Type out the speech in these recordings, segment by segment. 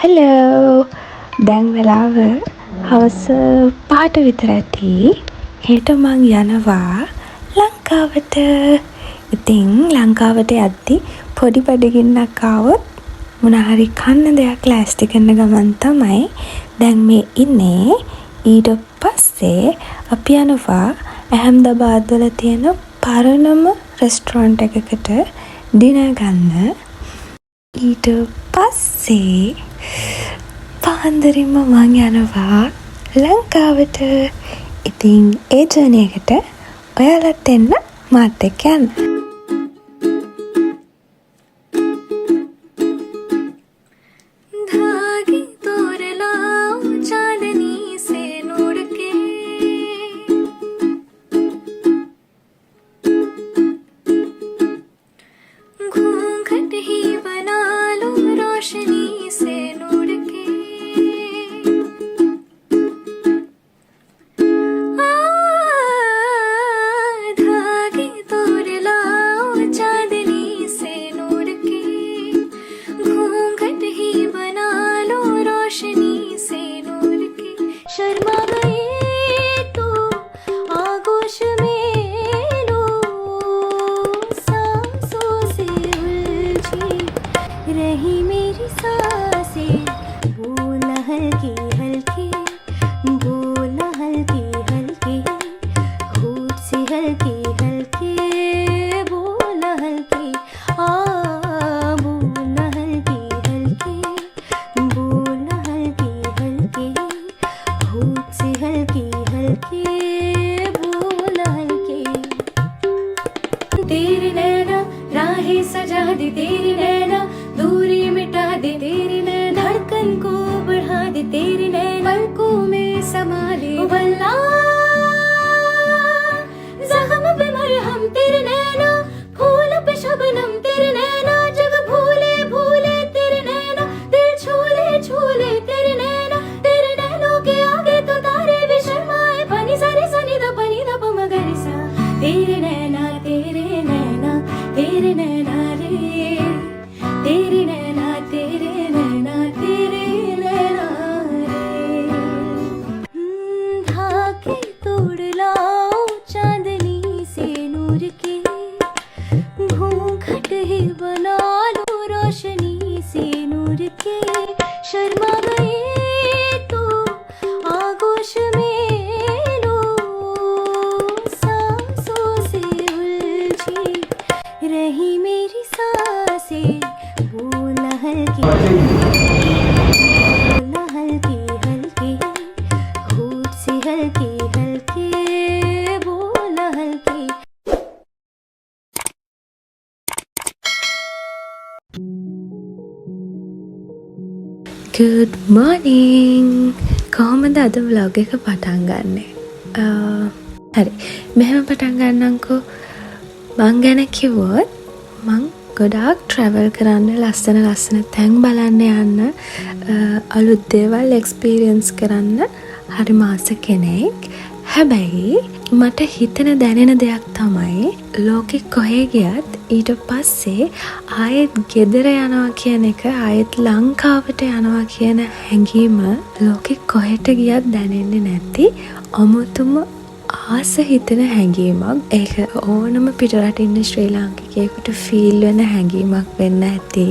Hello දැන් වෙලාව හවස 5ට විතර ඇති. හෙට මං යනවා ලංකාවට. ඉතින් ලංකාවට යද්දි පොඩි බඩගින්නක් ආවොත් මොනහරි කන්න දෙයක් ලෑස්ති කරන ගමන් තමයි දැන් මේ ඉන්නේ. ඊට පස්සේ අපි යනවා ඇහම්දාබාද් වල තියෙන පරණම රෙස්ටොරන්ට් එකකට ඩිනර් ගන්න. ඊට පස්සේ පාන්දරින්ම මං යනවා ලංකාවට. ඉතින් ඒ ජර්නි එකට ඔයාලත් එන්න මාත් එක්ක යන්න. Good morning. කොහොමද අද vlog එක පටන් ගන්නෙ? හරි. මෙහෙම පටන් ගන්නම්කෝ. මං ගැන කිව්වොත් මං ගොඩාක් travel කරන්න, ලස්සන තැන් බලන්න යන්න, අලුත් දේවල් experience කරන්න හරි මාස කෙනෙක්. හැබැයි මට හිතෙන දැනෙන දෙයක් තමයි ලෝකෙ කොහේ ගියත් ඊට පස්සේ ආයෙත් ගෙදර යනවා කියන එක, ආයෙත් ලංකාවට යනවා කියන හැඟීම ලෝකෙ කොහෙට ගියත් දැනෙන්නේ නැති අමුතුම ආස හිතෙන හැඟීමක්. ඒක ඕනම පිටරට ඉන්න ශ්‍රී ලාංකිකයෙකුට ෆීල් වෙන හැඟීමක් වෙන්න ඇති.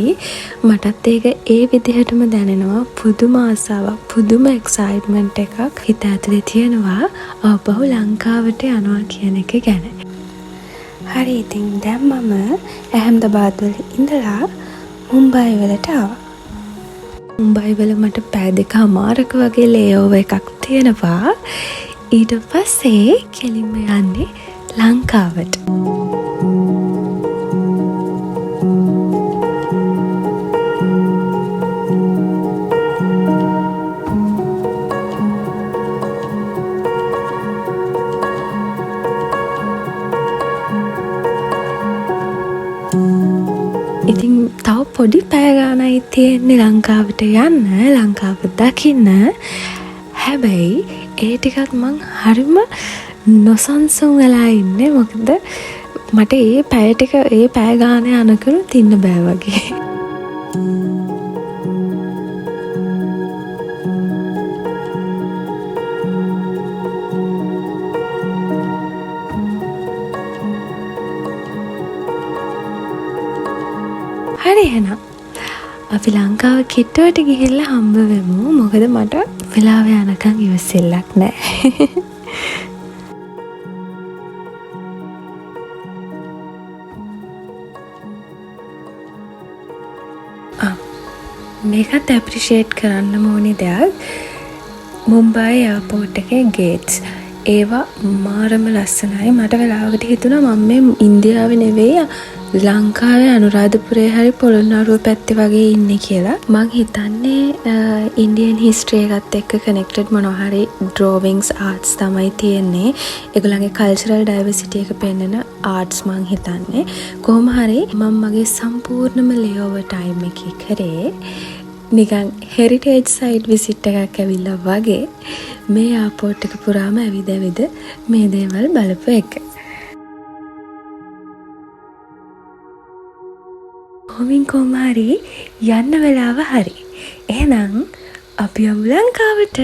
මටත් ඒක ඒ විදිහටම දැනෙනවා. පුදුම ආසාවක්, පුදුම එක්සයිට්මන්ට් එකක් හිත ඇතුලේ තියෙනවා ආපහු ලංකාවට යනවා කියන එක ගැන. හරි, ඉතින් දැන් මම ඇහම්දාබාද් වල ඉඳලා මුම්බයි වලට ආවා. මුම්බයි වල මට පැය දෙකමාරක වගේ ලේಓවර් එකක් තියෙනවා. ඊට පස්සේ කෙලින්ම යන්නේ ලංකාවට. ඉතින් තව පොඩි පැය ගානයි තියෙන්නේ ලංකාවට යන්න, ලංකාව දකින්න. හැබැයි ඒ ටිකත් මං හරිම නොසන්සුන් වෙලා ඉන්නේ. මොකද මට ඒ පැය ටික, ඒ පැය ගානේ යනකලුත් ඉන්න බෑ වගේ. හරි එහෙනම් අපි ලංකාව කිට්ටුවට ගිහිල්ලා හම්බ වෙමු. මොකද මට වෙලාව යනකම් ඉවසෙල්ලක් නැහැ. මේකත් ඇප්‍රිෂিয়েට් කරන්න ඕනේ දෙයක්. මුම්බායි එයාපෝට් එකේ ගේට්ස් ඒවා මාරම ලස්සනයි. මට වෙලාවකට හිතුණා මම මේ ඉන්දියාවේ නෙවෙයි ලංකාවේ අනුරාධපුරේ හරි පොළොන්නරුව පැත්තේ වගේ ඉන්නේ කියලා. මං හිතන්නේ ඉන්දියන් හිස්ටරි එකත් එක්ක කනෙක්ටඩ් මොනවා හරි ඩ්‍රෝවිංග්ස් ආර්ට්ස් තමයි තියෙන්නේ. ඒගොල්ලන්ගේ කල්චරල් ඩයිවර්සිටි එක පෙන්වන ආර්ට්ස් මං හිතන්නේ. කොහොම හරි මම මගේ සම්පූර්ණම ලේಓවර් ටයිම් එකේ කරේ නිකන් හෙරිටේජ් සයිට් විසිට් එකක් ඇවිල්ලා වගේ මේ එයාපෝට් එක පුරාම ඇවිද මේ දේවල් බලපු එක. කොහොම හරි යන්න වෙලාව හරි. එහෙනම් අපි යමු ලංකාවට.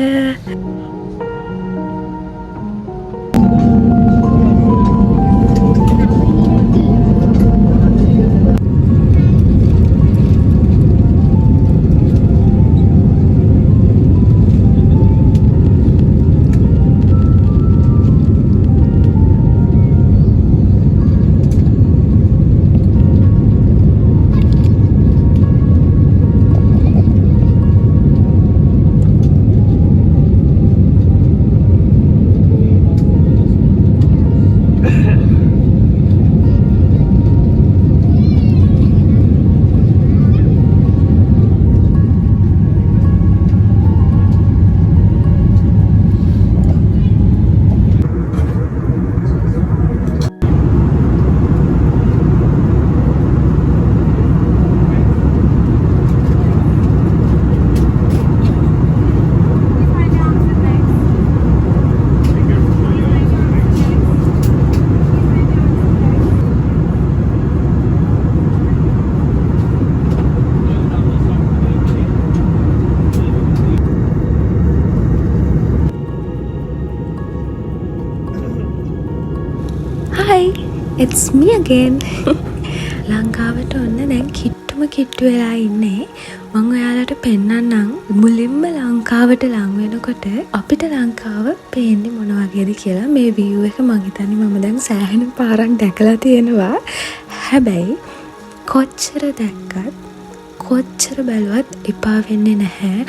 Hi, it's me again. ලංකාවට ඔන්න දැන් කිට්ටු වෙලා ඉන්නේ. මම ඔයාලට පෙන්නන්නම් මුලින්ම ලංකාවට ලං වෙනකොට අපිට ලංකාව පේන්නේ මොන වගේද කියලා. මේ view එක මම හිතන්නේ මම දැන් සෑහෙන පාරක් දැකලා තියෙනවා. හැබැයි කොච්චර දැක්කත් කොච්චර බැලුවත් එපා වෙන්නේ නැහැ.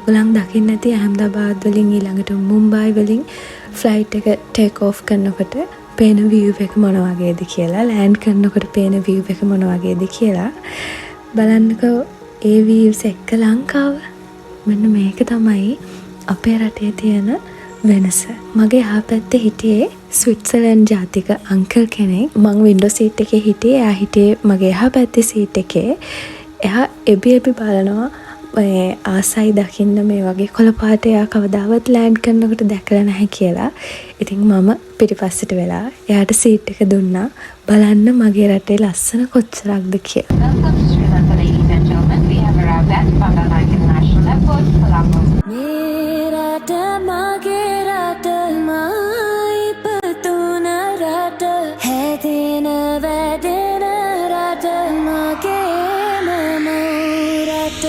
ඔයගොල්ලන් දකින්න නැති අහමදාබාද් වලින් ඊළඟට මුම්බායි වලින් ෆ්ලයිට් එක ටේක් ඔෆ් කරනකොට පේන view එක මොන වගේද කියලා, ලෑන්ඩ් කරනකොට පේන view එක මොන වගේද කියලා බලන්නකෝ. ඒ views එක්ක ලංකාව මෙන්න මේක තමයි අපේ රටේ තියෙන වෙනස. මගේ එහා පැත්තේ හිටියේ ස්විට්සර්ලන්ඩ් ජාතික අංකල් කෙනෙක්. මං වින්ඩෝ සීට් එකේ හිටියේ. එයා හිටියේ මගේ එහා පැත්තේ සීට් එකේ. එයා එබි බලනවා. ආසයි දකින්න මේ වගේ කොළ පාට එයා කවදාවත් ලෑන්ඩ් කරනකොට දැකලා නැහැ කියලා. ඉතින් මම පිටිපස්සට වෙලා එයාට සීට් එක දුන්නා බලන්න මගේ රටේ ලස්සන කොච්චරක්ද කියලා. මේ රට මගේ රට මයි පතුන රට හැදෙන වැඩෙන රට මගේ මම රට.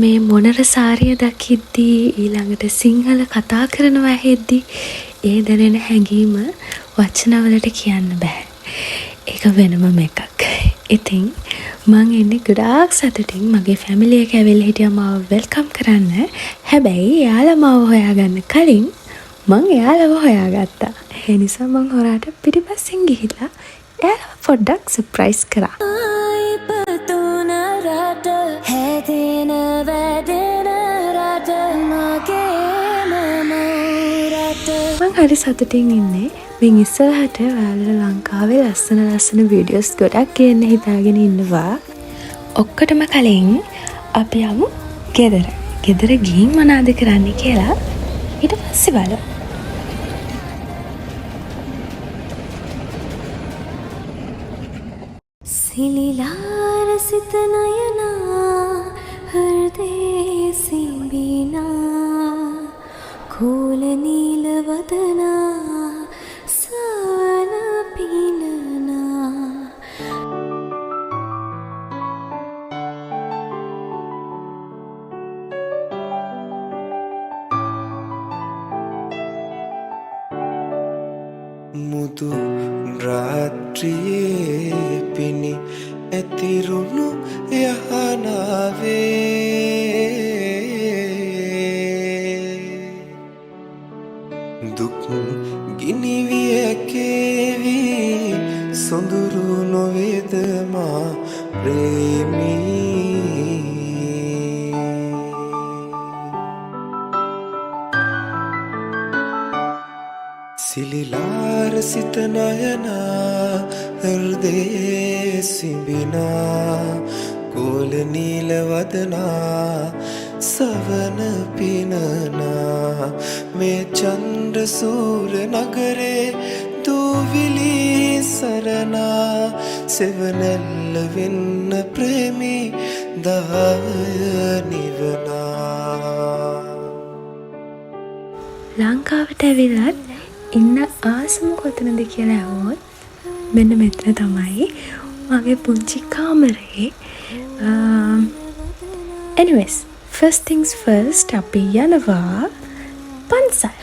මේ මොනර සාරිය දකිද්දී ඊළඟට සිංහල කතා කරනවා ඇහෙද්දී ඒ දැනෙන හැඟීම වචනවලට කියන්න බෑ. ඒක වෙනම එකක්. ඉතින් මං එන්නේ ගොඩාක් සතුටින්. මගේ ෆැමිලි එක ඇවිල්ලා හිටියා මාව වෙල්කම් කරන්න. හැබැයි එයාලා මාව හොයාගන්න කලින් මං එයාලව හොයාගත්තා. ඒ නිසා මං හොරාට පිටිපස්සෙන් ගිහිල්ලා එයාලව පොඩ්ඩක් සර්ප්‍රයිස් කරා. හැදෙන වැඩෙන රට මගේ මම රට. මං හරි සතුටින් ඉන්නේ. මින් ඉස්සරහට ඔයාලට ලංකාවේ ලස්සන වීඩියෝස් ගොඩක් ගේන්න හිතාගෙන ඉන්නවා. ඔක්කොටම කලින් අපි යමු ගෙදර. ගෙදර ගිහින් මොනවද කරන්න කියලා ඊට පස්සේ බලමු. සිලිලා රසිත නයනා හෘදේ සිඹිනා කෝල නීල වදනා සවන පිනනා මුදු රාත්‍රියේ පිණි ඇතිරුණු යහනාවේ දුක් ගිනිවිය කේවි සොඳුරු නොවේද මා ප්‍රේමී සිලිලා රසිත නයනා හෘදේ සිඹිනා කෝල නීල වදනා සවන පිනනා මේ චන්ද්‍ර සූර්ය නගරේ දූවිලි සරණා සෙවනැල්ල වෙන්න ප්‍රේමී දාය නිවනා ලංකාවට ඇවිල්ලත් ඉන්න ආසම කොතනද කියලා ඇහුවොත් මෙන්න මෙතන තමයි මගේ පුංචි කාමරේ. anyways first things first අපි යනවා පන්සල්.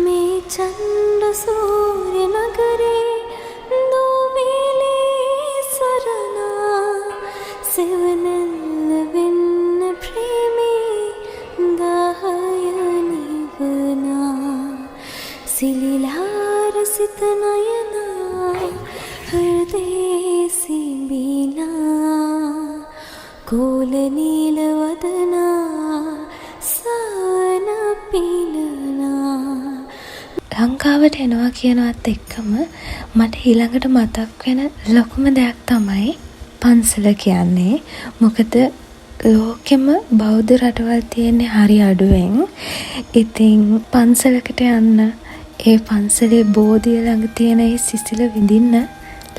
මේ චන්ද්‍ර සූර්ය නගරේ දූවිලි සරණා සෙවනැල්ල වෙන්න ප්‍රේමී දාය නිවනා සිලිලා රසිත නයනා හෘදේ සිඹිනා කෝල නීල වදනා සවන පිනනා. ලංකාවට එනවා කියනවත් එක්කම මට ඊළඟට මතක් වෙන ලොකුම දෙයක් තමයි පන්සල කියන්නේ. මොකද ලෝකෙම බෞද්ධ රටවල් තියෙන්නේ හරි අඩුවෙන්. ඉතින් පන්සලකට යන්න ඒ පන්සලේ බෝධිය ළඟ තියෙන ඒ සිසිල විඳින්න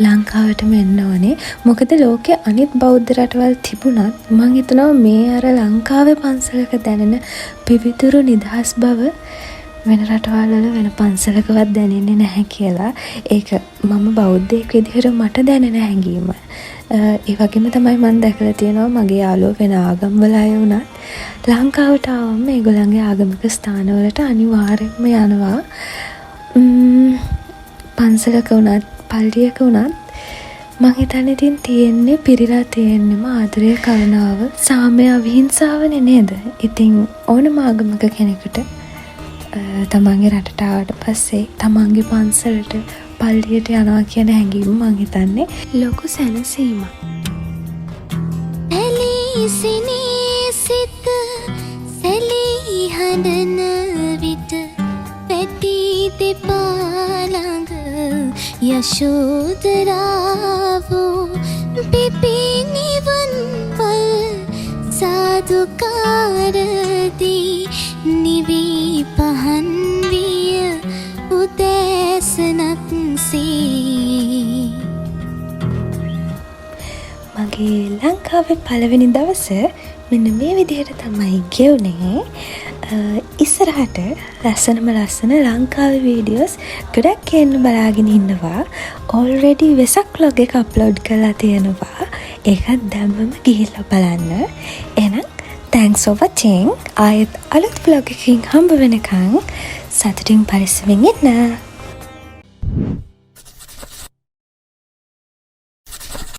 ලංකාවටම එන්න ඕනේ. මොකද ලෝකේ අනිත් බෞද්ධ රටවල් තිබුණත් මං හිතනවා මේ අර ලංකාවේ පන්සලක දැනෙන පිවිතුරු නිදහස් බව වෙන රටවල් වල වෙන පන්සලකවත් දැනෙන්නේ නැහැ කියලා. ඒක මම බෞද්ධයෙක් විදිහට මට දැනෙන හැඟීම. ඒ වගේම තමයි මම දැකලා තියෙනවා මගේ යාළුවෝ වෙන ආගම් වල අය වුණත් ලංකාවට ආවම ඒගොල්ලන්ගේ ආගමික ස්ථානවලට අනිවාර්යයෙන්ම යනවා. පන්සලක වුණත් පල්ලියක වුණත් මං හිතන්නේ ඉතින් තියෙන්නේ පිරීලා තියෙන්නම ආදරය කරුණාව සාමය අවිහිංසාවනේ නේද? ඉතින් ඕනම ආගමක කෙනෙකුට තමන්ගේ රටට ආවට පස්සේ තමන්ගේ පන්සලට පල්ලියට යනවා කියන හැඟීම මං හිතන්නේ ලොකු සැනසීමක්. ඇලීසිනේ සිත සැලී හඬන විට පැටි දෙපා ළඟ යශෝදරාවෝ පිපී නිවන් පල් සාදුකාරදී නිවී පහන් විය උදෑසනක් සේ. මගේ ලංකාවේ පළවෙනි දවස මෙන්න මේ විදිහට තමයි ගෙවුනේ. ඉස්සරහට ලස්සනම ලස්සන ලංකාවේ වීඩියෝස් ගොඩක් එන්න බලාගෙන ඉන්නවා. ඔල්රෙඩි වෙසක් vlog එක අප්ලෝඩ් කරලා තියෙනවා. ඒකත් දැම්මම ගිහිල්ලා බලන්න. එහෙනම් thanks for watching. ආයෙත් අලුත් vlog එකකින් හම්බ වෙනකන් සතුටින් පරිස්සමින් ඉන්න.